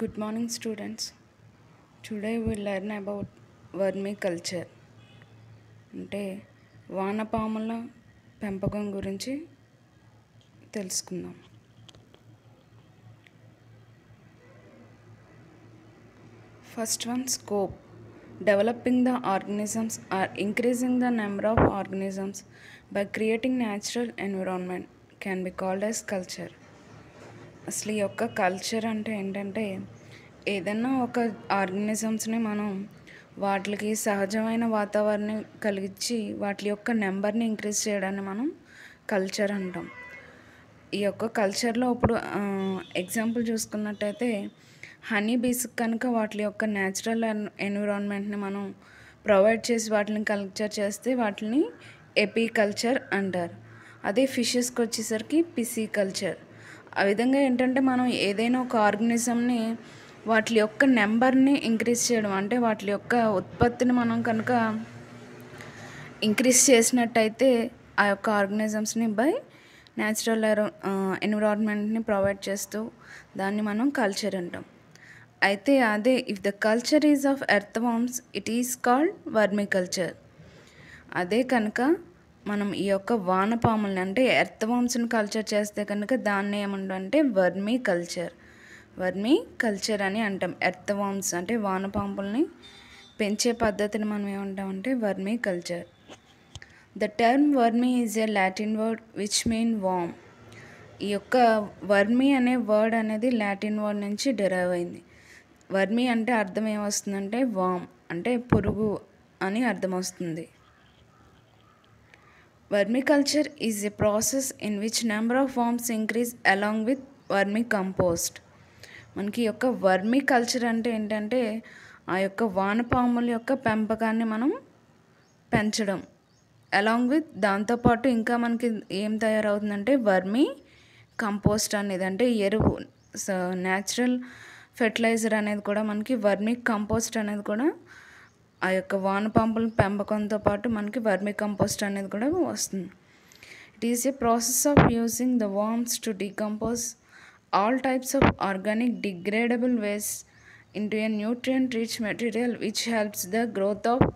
Good morning, students. Today we learn about వర్మికల్చర్ అంటే వానపాముల పెంపకం గురించి తెలుసుకుందాం. First one, scope. Developing the organisms or increasing the number of organisms by creating natural environment can be called as culture. అసలు ఈ యొక్క culture అంటే ఏంటంటే ఏదైనా ఒక ఆర్గనిజమ్స్ని మనం వాటికి సహజమైన వాతావరణం కలిగించి వాటి యొక్క నెంబర్ని ఇంక్రీజ్ చేయడాన్ని మనం కల్చర్ అంటాం. ఈ యొక్క కల్చర్లో ఇప్పుడు ఎగ్జాంపుల్ చూసుకున్నట్టయితే హనీ బీస్ కనుక వాటి యొక్క న్యాచురల్ ఎన్విరాన్మెంట్ని మనం ప్రొవైడ్ చేసి వాటిని కల్చర్ చేస్తే వాటిని ఎపికల్చర్ అంటారు. అదే ఫిషెస్కి వచ్చేసరికి పిసికల్చర్. ఆ విధంగా ఏంటంటే మనం ఏదైనా ఒక ఆర్గనిజంని వాటి యొక్క నెంబర్ని ఇంక్రీజ్ చేయడం అంటే వాటి యొక్క ఉత్పత్తిని మనం కనుక ఇంక్రీజ్ చేసినట్టయితే ఆ యొక్క ఆర్గనిజమ్స్ని బై న్యాచురల్ ఎన్విరాన్మెంట్ని ప్రొవైడ్ చేస్తూ దాన్ని మనం కల్చర్ అంటాం. అయితే అదే if the culture is of earth worms it is called vermiculture. అదే కనుక మనం ఈ యొక్క వానపాములని అంటే ఎర్త్ వామ్స్ని కల్చర్ చేస్తే కనుక దాన్ని ఏమంటే వర్మీ కల్చర్ అని అంటాం. ఎర్త్ వామ్స్ అంటే వానపాములని పెంచే పద్ధతిని మనం ఏమంటామంటే vermi culture. The term vermi is a Latin word which mean worm. ఈ యొక్క వర్మీ అనే వర్డ్ అనేది లాటిన్ వర్డ్ నుంచి డెరైవ్ అయింది. వర్మీ అంటే అర్థం ఏమొస్తుందంటే వామ్ అంటే పురుగు అని అర్థం వస్తుంది. Vermiculture is a process in which number of worms increase along with vermi compost. మనకి ఈ యొక్క వర్మీ కల్చర్ అంటే ఏంటంటే ఆ యొక్క వానపాముల యొక్క పెంపకాన్ని మనం పెంచడం అలాంగ్ విత్ దాంతోపాటు ఇంకా మనకి ఏం తయారవుతుందంటే వర్మీ కంపోస్ట్ అనేది అంటే ఎరువు న్యాచురల్ ఫెర్టిలైజర్ అనేది కూడా మనకి వర్మీ కంపోస్ట్ అనేది కూడా ఆ యొక్క వానపాముల పెంపకంతో పాటు మనకి వర్మీ కంపోస్ట్ అనేది కూడా వస్తుంది. It is a process of using the worms to decompose all types of organic degradable waste into A nutrient rich material which helps the growth of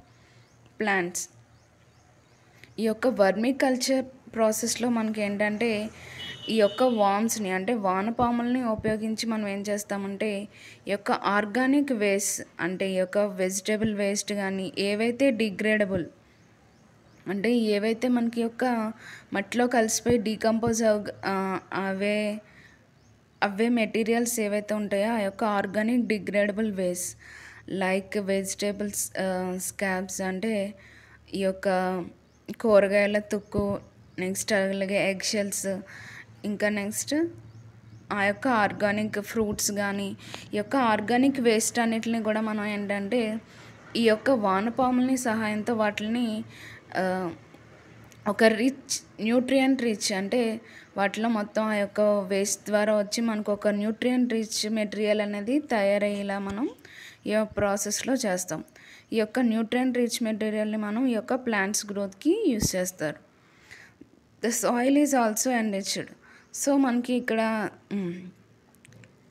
plants. ఈ యొక్క వర్మీ కల్చర్ ప్రాసెస్లో మనకి ఏంటంటే ఈ యొక్క వామ్స్ని అంటే వానపాములని ఉపయోగించి మనం ఏం చేస్తామంటే ఈ యొక్క ఆర్గానిక్ వేస్ట్ అంటే ఈ యొక్క వెజిటేబుల్ వేస్ట్ కానీ ఏవైతే డిగ్రేడబుల్ అంటే ఏవైతే మనకి యొక్క మట్టిలో కలిసిపోయి డీకంపోజ్ అవే మెటీరియల్స్ ఏవైతే ఉంటాయో ఆ యొక్క organic degradable waste like vegetables scraps అంటే ఈ యొక్క కూరగాయల తుక్కు, నెక్స్ట్ అలాగే ఎగ్ షెల్స్, ఇంకా నెక్స్ట్ ఆ యొక్క ఆర్గానిక్ ఫ్రూట్స్ కానీ ఈ యొక్క ఆర్గానిక్ వేస్ట్ అన్నిటిని కూడా మనం ఏంటంటే ఈ యొక్క వానపాములని సహాయంతో వాటిని ఒక న్యూట్రియంట్ రిచ్ అంటే వాటిలో మొత్తం ఆ యొక్క వేస్ట్ ద్వారా వచ్చి మనకు ఒక న్యూట్రియంట్ రిచ్ మెటీరియల్ అనేది తయారయ్యేలా మనం ఈ ప్రాసెస్లో చేస్తాం. ఈ యొక్క న్యూట్రియంట్ రిచ్ మెటీరియల్ని మనం ఈ యొక్క ప్లాంట్స్ గ్రోత్కి యూస్ చేస్తారు. The soil is also enriched. So మనకి ఇక్కడ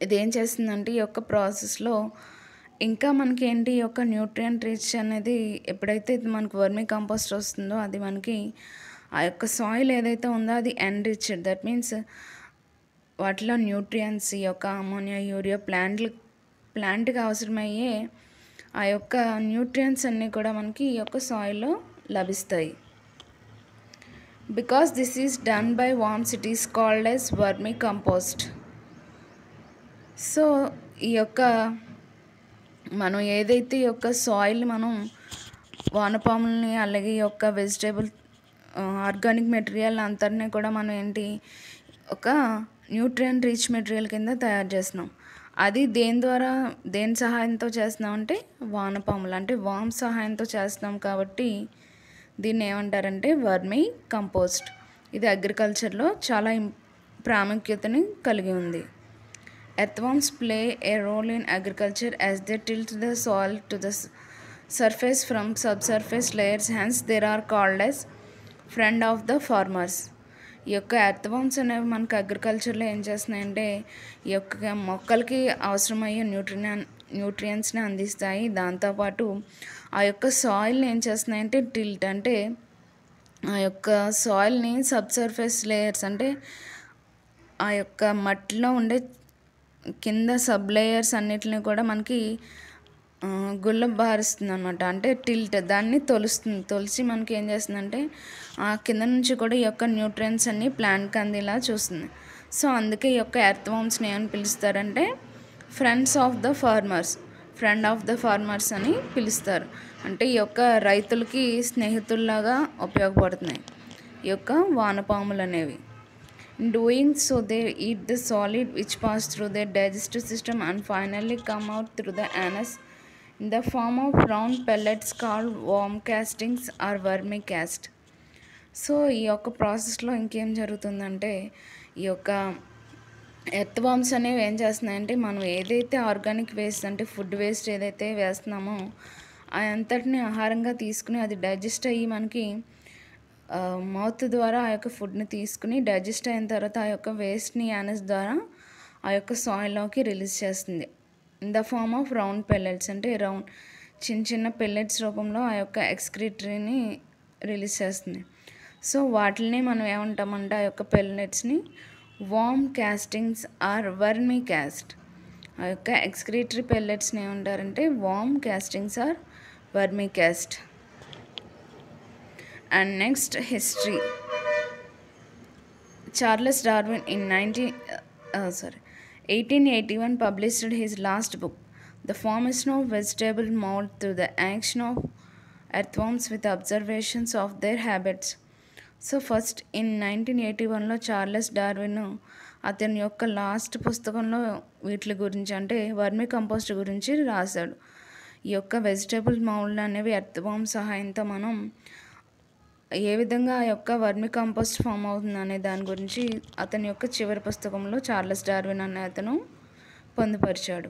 ఇదేం చేస్తుందంటే ఈ యొక్క ప్రాసెస్లో ఇంకా మనకి ఏంటి ఈ యొక్క న్యూట్రియంట్ రిచ్ అనేది ఎప్పుడైతే మనకు వర్మీ కంపోస్ట్ వస్తుందో అది మనకి ఆ యొక్క సాయిల్ ఏదైతే ఉందో అది ఎన్రిచ్డ్. దట్ మీన్స్ వాటిలో న్యూట్రియంట్స్ ఈ యొక్క అమోనియా, యూరియా ప్లాంట్కి అవసరమయ్యే ఆ యొక్క న్యూట్రియంట్స్ అన్నీ కూడా మనకి ఈ యొక్క సాయిల్లో లభిస్తాయి. Because this is done by worms it is called as vermi compost. So ఈ యొక్క మనం ఏదైతే ఈ యొక్క సాయిల్ మనం వానపాములని అలాగే ఈ యొక్క వెజిటేబుల్ ఆర్గానిక్ మెటీరియల్ అంతటినీ కూడా మనం ఏంటి ఒక న్యూట్రియంట్ రిచ్ మెటీరియల్ కింద తయారు చేస్తున్నాం. అది దేని సహాయంతో చేస్తున్నాం అంటే వానపాములు అంటే వామ్ సహాయంతో చేస్తున్నాం కాబట్టి దీన్ని ఏమంటారంటే వర్మీ కంపోస్ట్. ఇది అగ్రికల్చర్లో చాలా ప్రాముఖ్యతని కలిగి ఉంది. Earthworms play a role in agriculture as they tilt the soil to the surface from subsurface layers, hence there are called as friend of the farmers. ఈ యొక్క ఎర్త్వార్మ్స్ అనేవి మనకు అగ్రికల్చర్లో ఏం చేస్తున్నాయంటే ఈ యొక్క మొక్కలకి అవసరమయ్యే న్యూట్రియంట్స్ని అందిస్తాయి. దాంతోపాటు ఆ యొక్క సాయిల్ని ఏం చేస్తున్నాయంటే టిల్ట్ అంటే ఆ యొక్క సాయిల్ని సబ్సర్ఫేస్ లేయర్స్ అంటే ఆ యొక్క మట్టిలో ఉండే కింద సబ్ లేయర్స్ అన్నిటిని కూడా మనకి గుల్లబారుస్తుంది అనమాట. అంటే టిల్ట్ దాన్ని తొలిసి మనకి ఏం చేస్తుందంటే ఆ కింద నుంచి కూడా ఈ యొక్క న్యూట్రియన్స్ అన్నీ ప్లాంట్కి అందేలా చూస్తుంది. సో అందుకే ఈ యొక్క ఎర్త్వార్మ్స్ని ఏమని పిలుస్తారంటే ఫ్రెండ్ ఆఫ్ ద ఫార్మర్స్ అని పిలుస్తారు. అంటే ఈ యొక్క రైతులకి స్నేహితుల్లాగా ఉపయోగపడుతున్నాయి ఈ యొక్క వానపాములు అనేవి. In doing so, they eat the solid which pass through their digestive system and finally come out through the anus in the form of round pellets called worm castings or vermicast. So ఈ యొక్క ప్రాసెస్లో ఇంకేం జరుగుతుందంటే ఈ యొక్క earthworms అనేవి ఏం చేస్తున్నాయంటే మనం ఏదైతే ఆర్గానిక్ వేస్ట్ అంటే ఫుడ్ వేస్ట్ ఏదైతే వేస్తున్నామో అంతటిని ఆహారంగా తీసుకుని అది డైజెస్ట్ అయ్యి మనకి మౌత్ ద్వారా ఆ యొక్క ఫుడ్ని తీసుకుని డైజెస్ట్ అయిన తర్వాత ఆ యొక్క వేస్ట్ని యానస్ ద్వారా ఆ యొక్క సాయిల్లోకి రిలీజ్ చేస్తుంది. In the form of round pellets అంటే చిన్న చిన్న పెల్లెట్స్ రూపంలో ఆ యొక్క ఎక్స్క్రీటరీని రిలీజ్ చేస్తుంది. సో వాటిని మనం ఏమంటామంటే ఆ యొక్క పెల్లెట్స్ని worm castings or vermicast. ఆ యొక్క ఎక్స్క్రీటరీ పెల్లెట్స్ని ఏమంటారంటే worm castings or vermicast. And next, history. Charles Darwin in 1881 published his last book, The Formation of Vegetable Mold Through the Action of Earthworms with Observations of Their Habits. So first in 1981లో Charles Darwin అతని యొక్క last పుస్తకంలో వీటి గురించి అంటే vermi compost గురించి రాశాడు. ఈ యొక్క వెజిటేబుల్ మౌల్డ్ అనేవి ఎర్త్వార్మ్ సహాయంతో మనం ఏ విధంగా ఆ యొక్క వర్మి కంపోస్ట్ ఫామ్ అవుతుంది అనే దాని గురించి అతని యొక్క చివరి పుస్తకంలో చార్లెస్ డార్విన్ అనే అతను పొందుపరిచాడు.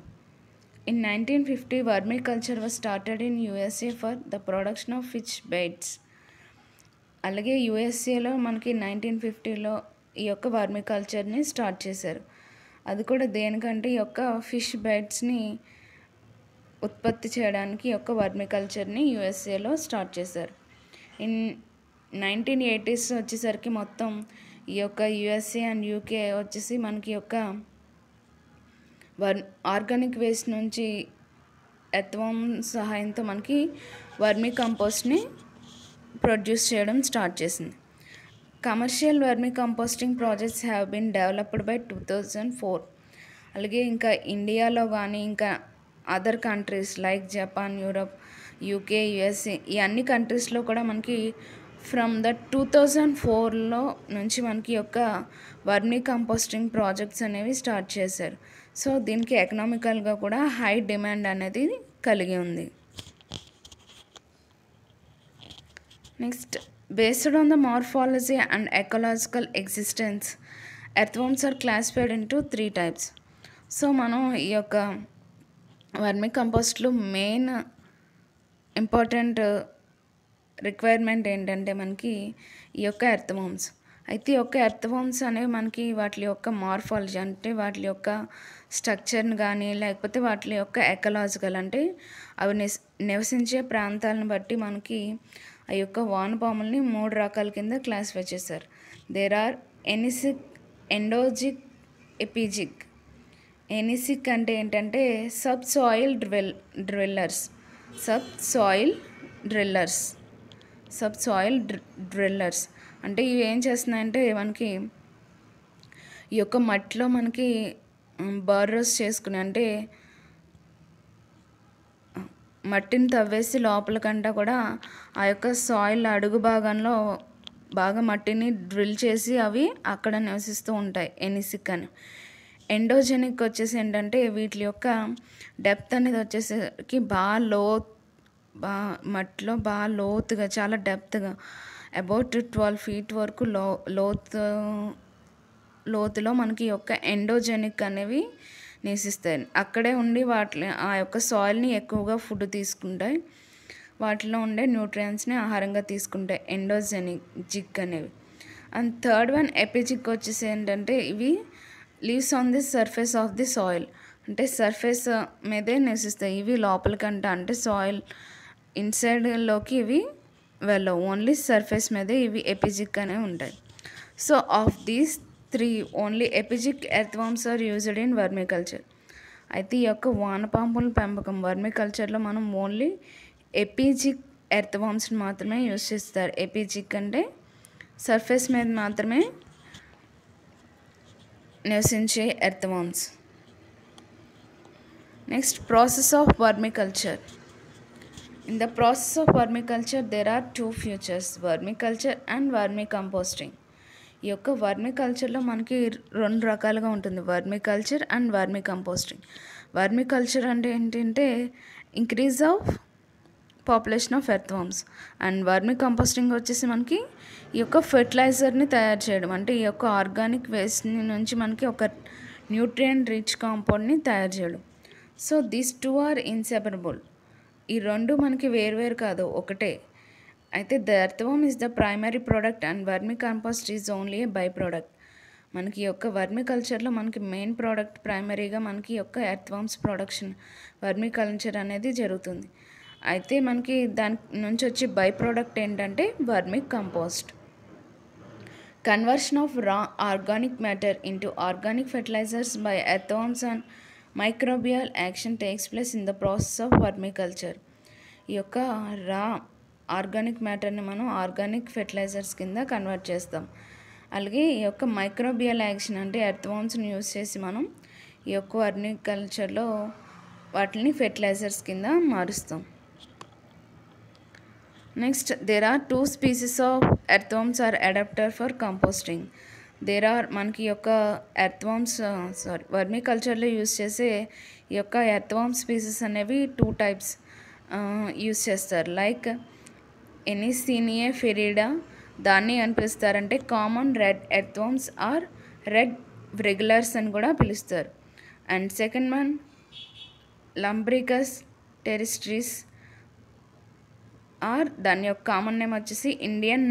In 1950 vermiculture was started in USA for the production of fish baits. అలాగే యూఎస్ఏలో మనకి 1950లో ఈ యొక్క వర్మీ కల్చర్ని స్టార్ట్ చేశారు. అది కూడా దేనికంటే ఈ యొక్క ఫిష్ బైట్స్ని ఉత్పత్తి చేయడానికి ఈ యొక్క వర్మీ కల్చర్ని యూఎస్ఏలో స్టార్ట్ చేశారు. ఇన్ 1980s వచ్చేసరికి మొత్తం ఈ యొక్క యూఎస్ఏ అండ్ యూకే వచ్చేసి మనకి యొక్క ఆర్గానిక్ వేస్ట్ నుంచి ఎర్త్వార్మ్ సహాయంతో మనకి వర్మీ కంపోస్ట్ని ప్రొడ్యూస్ చేయడం స్టార్ట్ చేసింది. Commercial vermi composting projects have been developed by 2004. అలాగే ఇంకా ఇండియాలో కానీ ఇంకా other countries like Japan, Europe, UK, USA ఈ అన్ని కంట్రీస్లో కూడా మనకి ఫ్రమ్ ద 2004లో నుంచి మనకి యొక్క వర్మీ కంపోస్టింగ్ ప్రాజెక్ట్స్ అనేవి స్టార్ట్ చేశారు. సో దీనికి ఎకనామికల్గా కూడా హై డిమాండ్ అనేది కలిగి ఉంది. Next, based on the morphology and ecological existence earthworms are classified into 3 types. So మనం ఈ యొక్క వర్మీ కంపోస్ట్లో మెయిన్ ఇంపార్టెంట్ రిక్వైర్మెంట్ ఏంటంటే మనకి ఈ యొక్క ఎర్త్వార్మ్స్. అయితే ఈ యొక్క ఎర్త్వార్మ్స్ అనేవి మనకి వాటి యొక్క మార్ఫాలజీ అంటే వాటి యొక్క స్ట్రక్చర్ని కానీ లేకపోతే వాటి యొక్క ఎకలాజికల్ అంటే అవి నివసించే ప్రాంతాలను బట్టి మనకి ఆ యొక్క వానపాముల్ని 3 రకాల కింద క్లాసిఫై చేశారు. There are ఎనిసిక్, ఎండోజిక్, ఎపిజిక్. ఎనిసిక్ అంటే ఏంటంటే సబ్ సాయిల్ డ్రిల్లర్స్ అంటే ఇవి ఏం చేస్తున్నాయంటే మనకి ఈ యొక్క మట్టిలో మనకి బర్రోస్ చేసుకుని అంటే మట్టిని తవ్వేసి లోపలికంటా కూడా ఆ యొక్క సాయిల్ అడుగు భాగంలో బాగా మట్టిని డ్రిల్ చేసి అవి అక్కడ నివసిస్తూ ఉంటాయి ఎనిసిక్ అని. ఎండోజెనిక్ వచ్చేసి ఏంటంటే వీటి యొక్క డెప్త్ అనేది వచ్చేసరికి మట్టిలో బాగా లోతుగా చాలా డెప్త్గా అబౌట్ 12 feet వరకు లోతులో మనకి యొక్క ఎండోజెనిక్ అనేవి నివసిస్తాయి. అక్కడే ఉండి ఆ యొక్క సాయిల్ని ఎక్కువగా ఫుడ్ తీసుకుంటాయి, వాటిలో ఉండే న్యూట్రియంట్స్ని ఆహారంగా తీసుకుంటాయి ఎండోజెనిక్ అనేవి. అండ్ థర్డ్ వన్ ఎపిజిక్ వచ్చేసి ఏంటంటే ఇవి leaves on the surface of the soil, అంటే సర్ఫేస్ మీదే నివసిస్తాయి. ఇవి లోపలికంట అంటే సాయిల్ ఇన్సైడ్లోకి ఇవి వెళ్ళవు, ఓన్లీ సర్ఫేస్ మీదే ఇవి ఎపిజిక్ అనేవి ఉంటాయి. So of these 3 only epigeic earthworms are used in vermiculture. అయితే ఈ యొక్క వానపాముల పెంపకం వర్మికల్చర్లో మనం ఓన్లీ ఎపిజిక్ ఎర్త్వార్మ్స్ని మాత్రమే యూజ్ చేస్తారు. ఎపిజిక్ అంటే సర్ఫేస్ మీద మాత్రమే నివసించే earthworms. Next process of vermiculture. In the process of vermiculture, there are 2 features, vermiculture and vermicomposting. ఈ యొక్క వర్మికల్చర్లో మనకి 2 రకాలుగా ఉంటుంది, వర్మికల్చర్ అండ్ వర్మికంపోస్టింగ్. వర్మికల్చర్ అంటే ఏంటంటే increase of population of earthworms, and vermicomposting వచ్చేసి మనకి ఈ యొక్క ఫెర్టిలైజర్ని తయారు చేయడం, అంటే ఈ యొక్క ఆర్గానిక్ వేస్ట్ నుంచి మనకి ఒక న్యూట్రియంట్ రిచ్ కాంపౌండ్ని తయారు చేయడం. So these 2 are inseparable. ఈ 2 మనకి వేరువేరు కాదు, ఒకటే. అయితే the earthworm is the primary product and vermicompost is only a byproduct ఈ యొక్క వర్మికల్చర్లో మనకి మెయిన్ ప్రోడక్ట్ ప్రైమరీగా మనకి యొక్క ఎర్త్వార్మ్స్ ప్రొడక్షన్ వర్మికల్చర్ అనేది జరుగుతుంది. అయితే మనకి దాని నుంచి వచ్చే బై ప్రోడక్ట్ ఏంటంటే vermicompost. Conversion of raw organic matter into organic fertilizers by earthworms and microbial action takes place in the process of vermiculture. ఈ యొక్క రా ఆర్గానిక్ మ్యాటర్ని మనం ఆర్గానిక్ ఫెర్టిలైజర్స్ కింద కన్వర్ట్ చేస్తాం. అలాగే ఈ యొక్క మైక్రోబియల్ యాక్షన్ అంటే ఎర్త్వార్మ్స్ని యూజ్ చేసి మనం ఈ యొక్క వర్మికల్చర్లో వాటిని ఫెర్టిలైజర్స్ కింద మారుస్తాం. Next there are 2 species of earthworms are adapter for composting. There are మనకి యొక్క ఎర్త్వార్మ్స్ వర్మికల్చర్లో యూజ్ చేసే ఈ యొక్క ఎర్త్వార్మ్ స్పీసీస్ అనేవి 2 టైప్స్ యూజ్ చేస్తారు. లైక్ ఎనిసీనియే ఫెరిడా, దాన్ని అని పిలుస్తారంటే common red earthworms or red regulars అని కూడా పిలుస్తారు. And second one Lumbricus terrestris or దాని యొక్క కామన్ నేమ్ వచ్చేసి Indian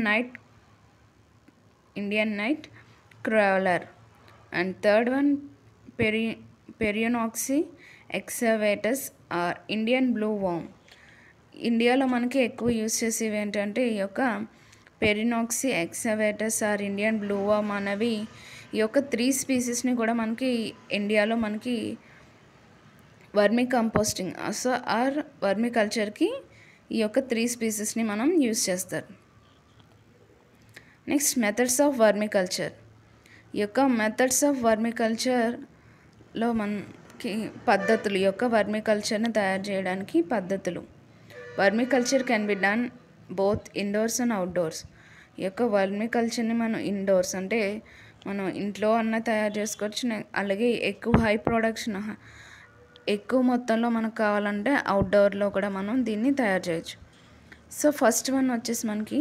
night crawler. And third one Perionyx excavatus or Indian blue worm. ఇండియాలో మనకి ఎక్కువ యూజ్ చేసేవి ఏంటంటే ఈ యొక్క Perionyx excavatus or Indian blue worm అనేవి. ఈ యొక్క 3 స్పీసీస్ని కూడా మనకి ఇండియాలో మనకి వర్మి కంపోస్టింగ్ ఆర్ వర్మికల్చర్కి ఈ యొక్క 3 స్పీసీస్ని మనం యూజ్ చేస్తారు. Next methods of vermiculture. ఈ యొక్క మెథడ్స్ ఆఫ్ వర్మికల్చర్లో మనకి పద్ధతులు, ఈ యొక్క వర్మికల్చర్ని తయారు చేయడానికి పద్ధతులు. Vermiculture can be done both indoors and outdoors. ఈ యొక్క వర్మికల్చర్ని మనం ఇండోర్స్ అంటే మనం ఇంట్లో అన్న తయారు చేసుకోవచ్చు, అలాగే ఎక్కువ హై ప్రొడక్షన్ ఎక్కువ మొత్తంలో మనకు కావాలంటే అవుట్డోర్లో కూడా మనం దీన్ని తయారు చేయొచ్చు. సో ఫస్ట్ వన్ వచ్చేసి మనకి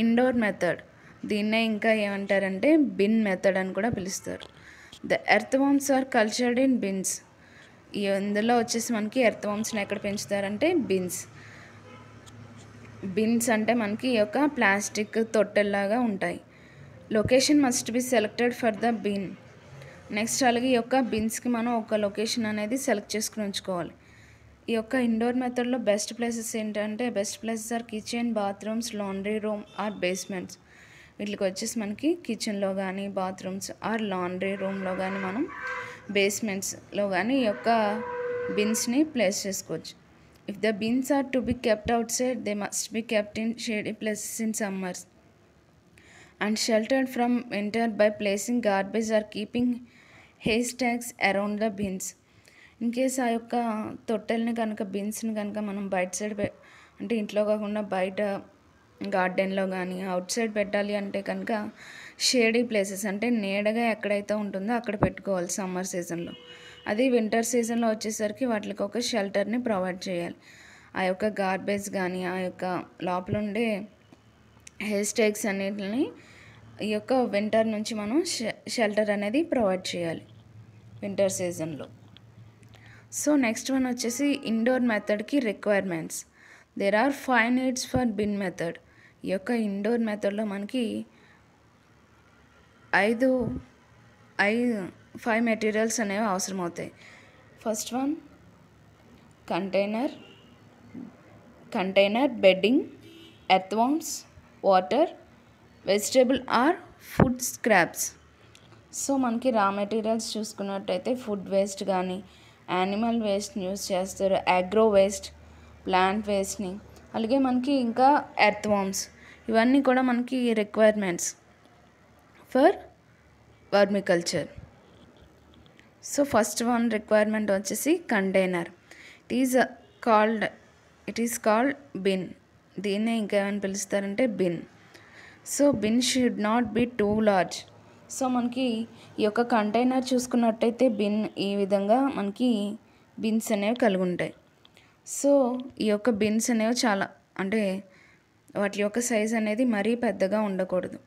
ఇండోర్ మెథడ్. దీన్నే ఇంకా ఏమంటారంటే బిన్ మెథడ్ అని కూడా పిలుస్తారు. The earthworms are cultured in bins. ఇందులో వచ్చేసి మనకి ఎర్త్వార్మ్స్ని ఎక్కడ పెంచుతారంటే బిన్స్ అంటే మనకి ఈ యొక్క ప్లాస్టిక్ తొట్టెల్లాగా ఉంటాయి. Location must be selected for the bin. Next అలాగే ఈ యొక్క బిన్స్కి మనం ఒక లొకేషన్ అనేది సెలెక్ట్ చేసుకుని ఉంచుకోవాలి. ఈ యొక్క ఇండోర్ మెథడ్లో బెస్ట్ ప్లేసెస్ ఏంటంటే or kitchen, bathrooms, laundry room or basements. వీటికి వచ్చేసి మనకి కిచెన్లో కానీ బాత్రూమ్స్ ఆర్ లాండ్రీ రూమ్లో కానీ మనం బేస్మెంట్స్లో కానీ ఈ యొక్క బిన్స్ని ప్లేస్ చేసుకోవచ్చు. If the bins are to be kept outside they must be kept in shady places in summers and sheltered from winter by placing garbage or keeping haystacks around the bins. In case ఆ యొక్క తొట్టెల్ని కనుక బిన్స్ని కనుక మనం బయట side అంటే ఇంట్లో కాకుండా బయట గార్డెన్లో కానీ అవుట్ సైడ్ పెట్టాలి అంటే కనుక షేడీ ప్లేసెస్ అంటే నీడగా ఎక్కడైతే ఉంటుందో అక్కడ పెట్టుకోవాలి సమ్మర్ సీజన్లో. అది వింటర్ సీజన్లో వచ్చేసరికి వాటికి ఒక షెల్టర్ని ప్రొవైడ్ చేయాలి. ఆ యొక్క గార్బేజ్ కానీ ఆ యొక్క లోపల ఉండే హెయిర్ స్టేక్స్ అన్నిటిని ఈ యొక్క వింటర్ నుంచి మనం షెల్టర్ అనేది ప్రొవైడ్ చేయాలి వింటర్ సీజన్లో. సో నెక్స్ట్ వన్ వచ్చేసి ఇండోర్ మెథడ్కి requirements. There are 5 needs for bin method. ఈ యొక్క ఇండోర్ మెథడ్లో మనకి ఐదు ఐ 5 మెటీరియల్స్ అనేవి అవసరమవుతాయి. First one container, bedding, earthworms, water, vegetable or food scraps. So మనకి రా మెటీరియల్స్ చూసుకున్నట్టయితే ఫుడ్ వేస్ట్ కానీ యానిమల్ వేస్ట్ని యూస్ చేస్తారు, అగ్రో వేస్ట్, ప్లాంట్ వేస్ట్ని, అలాగే మనకి ఇంకా ఎర్త్వార్మ్స్. ఇవన్నీ కూడా మనకి requirements for vermiculture. So first one requirement వచ్చేసి container. It is called bin. దీన్నే ఇంకేమైనా పిలుస్తారంటే bin. So bin should not be too large. So మనకి ఈ యొక్క కంటైనర్ చూసుకున్నట్టయితే బిన్ ఈ విధంగా మనకి బిన్స్ అనేవి కలిగి ఉంటాయి. సో ఈ యొక్క బిన్స్ అనేవి చాలా అంటే వాటి యొక్క సైజ్ అనేది మరీ పెద్దగా ఉండకూడదు.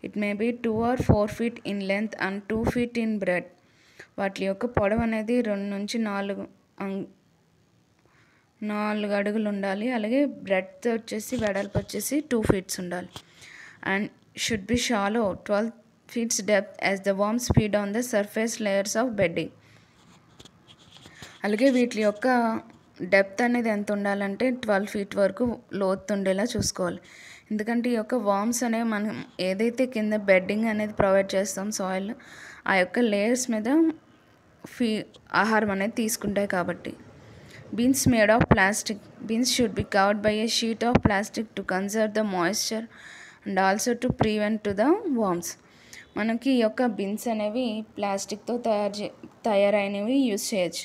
It may be 2 or 4 feet in length and 2 feet in breadth. వాటి యొక్క పొడవు అనేది 2 నుంచి 4 అడుగులు ఉండాలి. అలాగే బ్రెడ్త్ వచ్చేసి వెడల్పు వచ్చేసి 2 feet ఉండాలి. And should be shallow 12 feet depth as the worms feed on the surface layers of bedding. అలాగే వీటి యొక్క డెప్త్ అనేది ఎంత ఉండాలంటే 12 feet వరకు లోతు ఉండేలా చూసుకోవాలి. ఎందుకంటే ఈ యొక్క వార్మ్స్ అనేవి మనం ఏదైతే కింద బెడ్డింగ్ అనేది ప్రొవైడ్ చేస్తాం సాయిల్, ఆ యొక్క లేయర్స్ మీద ఆహారం అనేది తీసుకుంటాయి కాబట్టి. Beans made of plastic. Beans should be covered by A sheet of plastic to conserve the moisture and also to prevent to the worms. మనకి ఈ యొక్క బిన్స్ అనేవి ప్లాస్టిక్తో తయారైనవి యూజ్ చేయొచ్చు.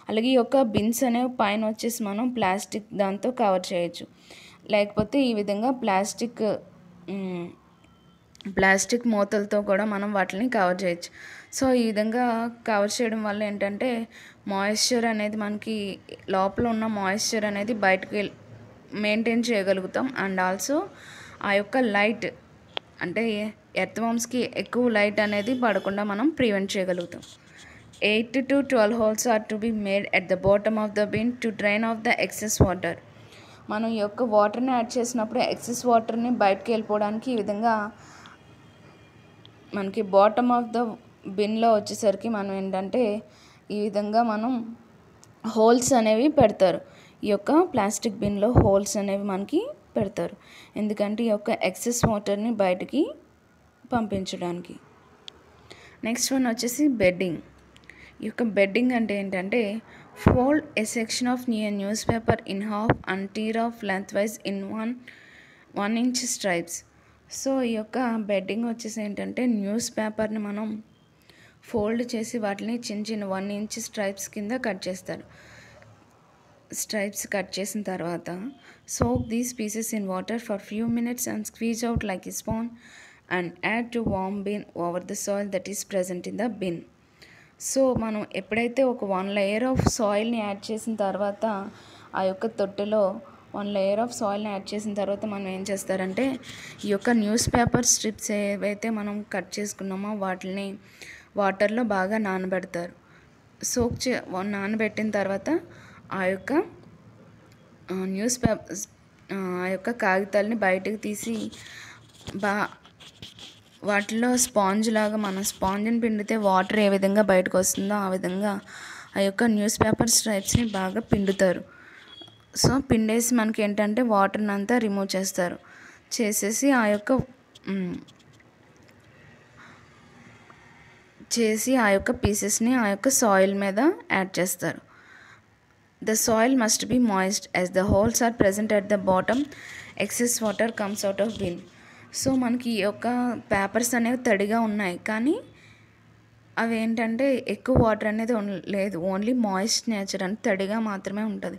అలాగే ఈ యొక్క బిన్స్ అనేవి పైన వచ్చేసి మనం ప్లాస్టిక్ దాంతో కవర్ చేయొచ్చు. లేకపోతే ఈ విధంగా ప్లాస్టిక్ మూతలతో కూడా మనం వాటిని కవర్ చేయొచ్చు. సో ఈ విధంగా కవర్ చేయడం వల్ల ఏంటంటే మాయిశ్చర్ అనేది మనకి లోపల ఉన్న మాయిశ్చర్ అనేది బయటకు మెయింటైన్ చేయగలుగుతాం. అండ్ ఆల్సో ఆ యొక్క లైట్ అంటే ఎర్త్వార్మ్స్కి ఎక్కువ లైట్ అనేది పడకుండా మనం ప్రివెంట్ చేయగలుగుతాం. 8 to 12 holes are to be made at the bottom of the bin to drain off the excess water. మనం ఈ యొక్క వాటర్ని యాడ్ చేసినప్పుడు ఎక్సెస్ వాటర్ని బయటకు వెళ్ళిపోవడానికి ఈ విధంగా మనకి బాటమ్ ఆఫ్ ద బిన్లో వచ్చేసరికి మనం ఏంటంటే ఈ విధంగా మనం హోల్స్ అనేవి పెడతారు. ఈ యొక్క ప్లాస్టిక్ బిన్లో హోల్స్ అనేవి మనకి పెడతారు. ఎందుకంటే ఈ యొక్క ఎక్సెస్ వాటర్ని బయటికి పంపించడానికి. నెక్స్ట్ వన్ వచ్చేసి బెడ్డింగ్. ఈ యొక్క బెడ్డింగ్ అంటే ఏంటంటే fold A section of news paper in half and tier of length wise in 1 inch stripes. So ఈ యొక్క బెడ్డింగ్ వచ్చేసి ఏంటంటే న్యూస్ పేపర్ని మనం ఫోల్డ్ చేసి వాటిని చిన్న 1 inch స్ట్రైప్స్ కింద కట్ చేస్తారు. స్ట్రైప్స్ కట్ చేసిన తర్వాత soak these pieces in water for few minutes and squeeze out like a sponge and add to worm bin over the soil that is present in the bin. So మనం ఎప్పుడైతే ఒక 1 layer of సాయిల్ని add చేసిన తర్వాత ఆ యొక్క తొట్టెలో 1 layer of సాయిల్ని add చేసిన తర్వాత మనం ఏం చేస్తారంటే ఈ యొక్క న్యూస్ పేపర్ స్ట్రిప్స్ ఏవైతే మనం కట్ చేసుకున్నామో వాటిని వాటర్లో బాగా నానబెడతారు. నానబెట్టిన తర్వాత ఆ యొక్క న్యూస్ పేపర్ ఆ యొక్క కాగితాలని బయటకు తీసి వాటిలో స్పాంజ్ లాగా మనం స్పాంజ్ని పిండితే వాటర్ ఏ విధంగా బయటకు వస్తుందో ఆ విధంగా ఆ యొక్క న్యూస్ పేపర్ స్ట్రైప్స్ని బాగా పిండుతారు. సో పిండేసి మనకి ఏంటంటే వాటర్ని అంతా రిమూవ్ చేస్తారు. చేసేసి ఆ యొక్క పీసెస్ని ఆ యొక్క సాయిల్ మీద యాడ్ చేస్తారు. The soil must be moist as the holes are present at the bottom. Excess water comes out of bin. So మనకి ఈ యొక్క పేపర్స్ అనేవి తడిగా ఉన్నాయి కానీ అవి ఏంటంటే ఎక్కువ వాటర్ అనేది లేదు, ఓన్లీ మాయిస్ట్ నేచర్ అని తడిగా మాత్రమే ఉంటుంది.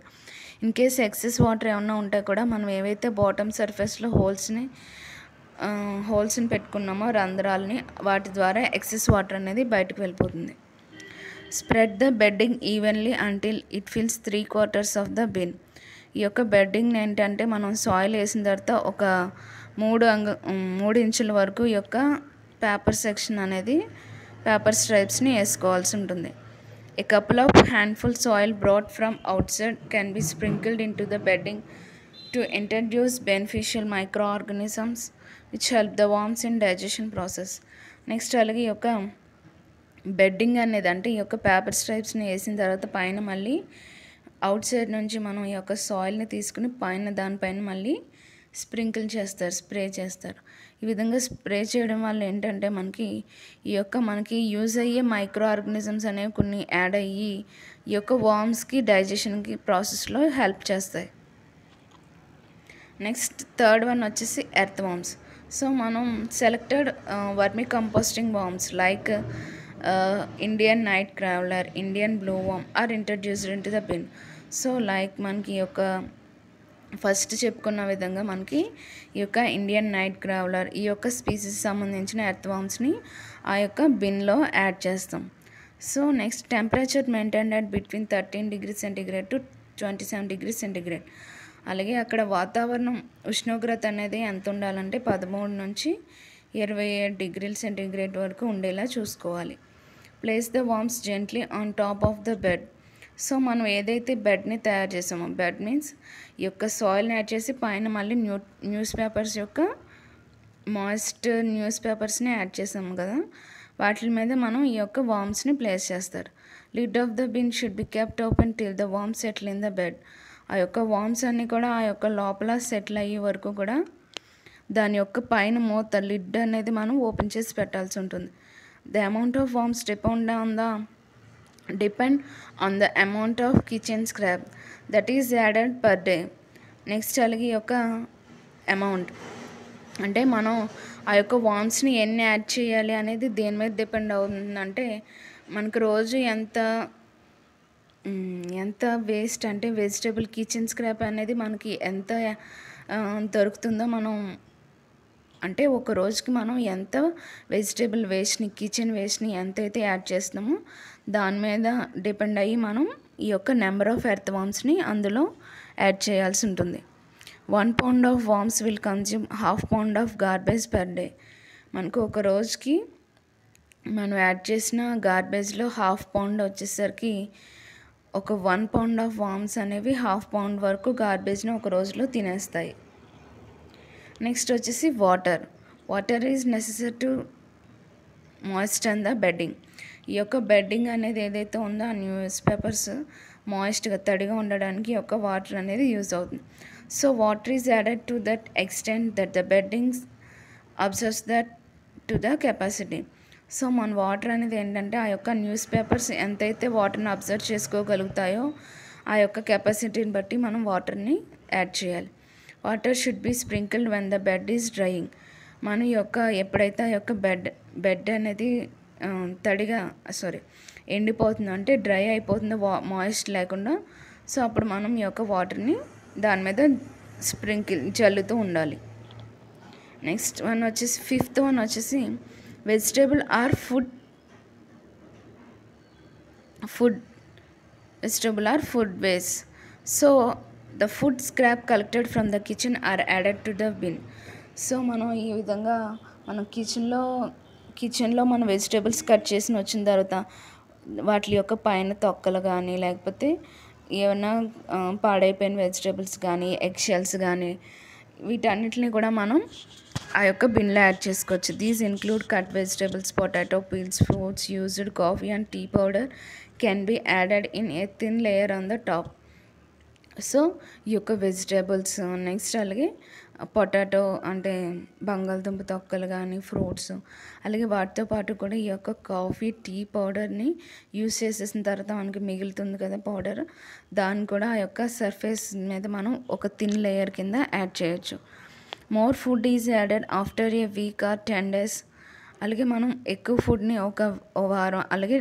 ఇన్ కేస్ ఎక్సెస్ వాటర్ ఏమన్నా ఉంటే కూడా మనం ఏవైతే బాటమ్ సర్ఫేస్లో హోల్స్ని పెట్టుకున్నామో రంధ్రాలని వాటి ద్వారా ఎక్సెస్ వాటర్ అనేది బయటకు వెళ్ళిపోతుంది. Spread the bedding evenly until it fills 3/4 of the bin. ఈ యొక్క బెడ్డింగ్ ఏంటంటే మనం సాయిల్ వేసిన తర్వాత ఒక 3 ఇంచుల వరకు ఈ యొక్క పేపర్ సెక్షన్ అనేది పేపర్ స్ట్రైప్స్ని వేసుకోవాల్సి ఉంటుంది. A couple of handful soil brought from outside can be sprinkled in to the bedding to introduce beneficial micro organisms which help the worms in digestion process. Next అలాగే ఈ యొక్క bedding అనేది అంటే ఈ యొక్క పేపర్ స్ట్రైప్స్ని వేసిన తర్వాత పైన మళ్ళీ అవుట్ సైడ్ నుంచి మనం ఈ యొక్క సాయిల్ని తీసుకుని దానిపైన మళ్ళీ స్ప్రే చేస్తారు. ఈ విధంగా స్ప్రే చేయడం వల్ల ఏంటంటే మనకి యూజ్ అయ్యే మైక్రో ఆర్గానిజమ్స్ అనేవి కొన్ని యాడ్ అయ్యి ఈ యొక్క వార్మ్స్కి డైజెషన్కి ప్రాసెస్లో హెల్ప్ చేస్తాయి. నెక్స్ట్ థర్డ్ వన్ వచ్చేసి ఎర్త్ వార్మ్స్. సో మనం selected vermi composting worms like Indian night crawler, Indian blue worm are introduced in to the bin. So like మనకి ఈ యొక్క ఫస్ట్ చెప్పుకున్న విధంగా మనకి ఈ యొక్క ఇండియన్ నైట్ క్రావలర్ ఈ యొక్క స్పీసీస్ సంబంధించిన ఎర్త్ వార్మ్స్ని ఆ యొక్క బిన్లో యాడ్ చేస్తాం. So next temperature maintain at between 13 degrees centigrade to 27 degrees centigrade. అలాగే అక్కడ వాతావరణం ఉష్ణోగ్రత అనేది ఎంత ఉండాలంటే 13 నుంచి 27 degrees centigrade వరకు ఉండేలా చూసుకోవాలి. Place the worms gently on top of the bed. So మనం ఏదైతే బెడ్ని తయారు చేసామో, బెడ్ మీన్స్ ఈ యొక్క సాయిల్ని యాడ్ చేసి పైన మళ్ళీ న్యూస్ పేపర్స్ యొక్క మాయిస్ట్ న్యూస్ పేపర్స్ని యాడ్ చేసాము కదా, వాటి మీద మనం ఈ యొక్క వార్మ్స్ని ప్లేస్ చేస్తారు. Lid off the bin should be kept open till the worms settle in the bed. ఆ యొక్క వార్మ్స్ అన్నీ కూడా ఆ యొక్క లోపల సెటిల్ అయ్యే వరకు కూడా దాని యొక్క పైన మూత లిడ్ అనేది మనం ఓపెన్ చేసి పెట్టాల్సి ఉంటుంది. The amount of worms depend on the amount of kitchen scrap that is added per day. Next అలాగే ఈ యొక్క అమౌంట్ అంటే మనం ఆ యొక్క వార్మ్స్ని ఎన్ని యాడ్ చేయాలి అనేది దేని మీద డిపెండ్ అవుతుందంటే మనకు రోజు ఎంత వేస్ట్ అంటే వెజిటేబుల్ కిచెన్ స్క్రాప్ అనేది మనకి ఎంత దొరుకుతుందో మనం అంటే ఒక రోజుకి మనం ఎంత వెజిటేబుల్ వేస్ట్ని కిచెన్ వేస్ట్ని ఎంతైతే యాడ్ చేస్తున్నామో దాని మీద డిపెండ్ అయ్యి మనం ఈ యొక్క నెంబర్ ఆఫ్ ఎర్త్ వార్మ్స్ని అందులో యాడ్ చేయాల్సి ఉంటుంది. 1 pound of worms will consume 1/2 pound of garbage per day. మనకు ఒక రోజుకి మనం యాడ్ చేసిన గార్బేజ్లో 1/2 pound వచ్చేసరికి ఒక 1 pound ఆఫ్ వార్మ్స్ అనేవి 1/2 pound వరకు గార్బేజ్ని ఒక రోజులో తినేస్తాయి. నెక్స్ట్ వచ్చేసి water is necessary to moisture the bedding. ఈ యొక్క బెడ్డింగ్ అనేది ఏదైతే ఉందో ఆ న్యూస్ పేపర్స్ మాయిస్ట్గా తడిగా ఉండడానికి ఈ యొక్క వాటర్ అనేది యూజ్ అవుతుంది. So water is added to that extent that the beddings observes that to the capacity. So మన వాటర్ అనేది ఏంటంటే ఆ యొక్క న్యూస్ పేపర్స్ ఎంతైతే వాటర్ని అబ్జర్వ్ చేసుకోగలుగుతాయో ఆ యొక్క కెపాసిటీని బట్టి మనం వాటర్ని యాడ్ చేయాలి. Water should be sprinkled when the bed is drying. మన యొక్క ఎప్పుడైతే ఆ యొక్క బెడ్ అనేది ఎండిపోతుందో అంటే డ్రై అయిపోతుందో మాయిస్ట్ లేకుండా, సో అప్పుడు మనం ఈ యొక్క వాటర్ని దాని మీద జల్లుతూ ఉండాలి. నెక్స్ట్ వన్ వచ్చేసి ఫిఫ్త్ వన్ వచ్చేసి vegetable or food waste. So the food scrap collected from the kitchen are added to the bin. So మనం ఈ విధంగా మనం కిచెన్లో మన వెజిటేబుల్స్ కట్ చేసి వచ్చిన తర్వాత వాటి యొక్క పైన తొక్కలు కానీ లేకపోతే ఏమైనా పాడైపోయిన వెజిటేబుల్స్ కానీ ఎగ్ షెల్స్ కానీ వీటన్నిటిని కూడా మనం ఆ యొక్క బిన్లో యాడ్ చేసుకోవచ్చు. These include cut vegetables, potato peels, fruits, used coffee and tea powder can be added in a thin layer on the top. So ఈ యొక్క వెజిటేబుల్స్ నెక్స్ట్ అలాగే పొటాటో అంటే బంగాళదుంప తొక్కలు కానీ ఫ్రూట్స్ అలాగే వాటితో పాటు కూడా ఈ యొక్క కాఫీ టీ పౌడర్ని యూస్ చేసేసిన తర్వాత మనకి మిగులుతుంది కదా పౌడర్, దాన్ని కూడా ఆ యొక్క సర్ఫేస్ మీద మనం ఒక థిన్ లేయర్ కింద యాడ్ చేయొచ్చు. More food is added after A week or 10 days. అలాగే మనం ఎక్కువ ఫుడ్ని ఒక వారం అలాగే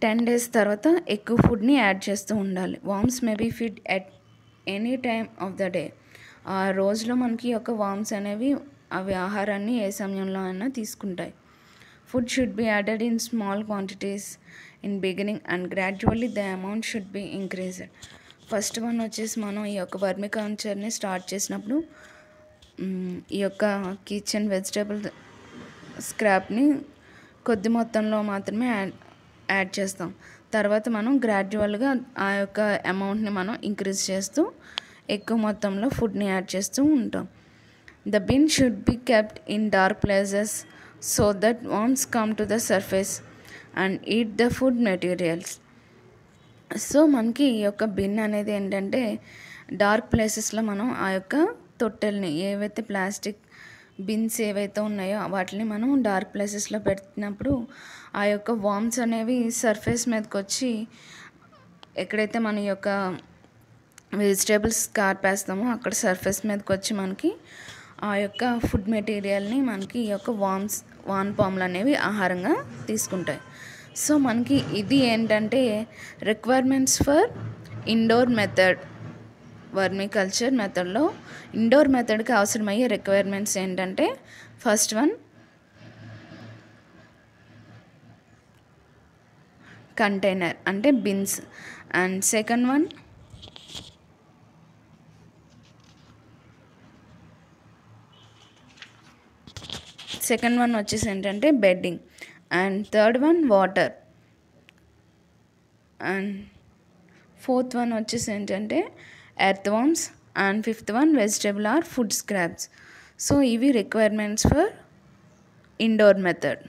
10 days తర్వాత ఎక్కువ ఫుడ్ని యాడ్ చేస్తూ ఉండాలి. Worms may be feed at any time of the day. ఆ రోజులో మనకి యొక్క వార్మ్స్ అనేవి అవి ఆహారాన్ని ఏ సమయంలో అయినా తీసుకుంటాయి. Food should be added in small quantities in beginning and gradually the amount should be increased. First one వచ్చేసి మనం ఈ యొక్క వర్మి కల్చర్ని స్టార్ట్ చేసినప్పుడు ఈ యొక్క కిచెన్ వెజిటేబుల్ స్క్రాప్ని కొద్ది మొత్తంలో మాత్రమే యాడ్ చేస్తాం. తర్వాత మనం గ్రాడ్యువల్గా ఆ యొక్క అమౌంట్ని మనం ఇంక్రీజ్ చేస్తూ ఎక్కువ మొత్తంలో ఫుడ్ని యాడ్ చేస్తూ ఉంటాం. The bin should be kept in dark places so that worms come to the surface and eat the food materials. So మనకి ఈ యొక్క బిన్ అనేది ఏంటంటే డార్క్ ప్లేసెస్లో మనం ఆ యొక్క తొట్టెల్ని ఏవైతే ప్లాస్టిక్ బిన్స్ ఏవైతే ఉన్నాయో వాటిని మనం డార్క్ ప్లేసెస్లో పెట్టినప్పుడు ఆ యొక్క వామ్స్ అనేవి సర్ఫేస్ మీదకి వచ్చి ఎక్కడైతే మన యొక్క వెజిటేబుల్స్ కార్పేస్తామో అక్కడ సర్ఫేస్ మీదకి వచ్చి మనకి ఆ యొక్క ఫుడ్ మెటీరియల్ని మనకి ఈ యొక్క వానపాములు అనేవి ఆహారంగా తీసుకుంటాయి. సో మనకి ఇది ఏంటంటే requirements for indoor method. Vermi culture మెథడ్లో ఇండోర్ మెథడ్కి అవసరమయ్యే రిక్వైర్మెంట్స్ ఏంటంటే ఫస్ట్ వన్ కంటైనర్ అంటే బిన్స్, అండ్ సెకండ్ వన్ వచ్చేసి ఏంటంటే bedding, and third one water, and fourth one వచ్చేసి ఏంటంటే earthworms, and fifth one vegetable or food scraps. So ఇవి రిక్వైర్మెంట్స్ ఫర్ ఇండోర్ మెథడ్.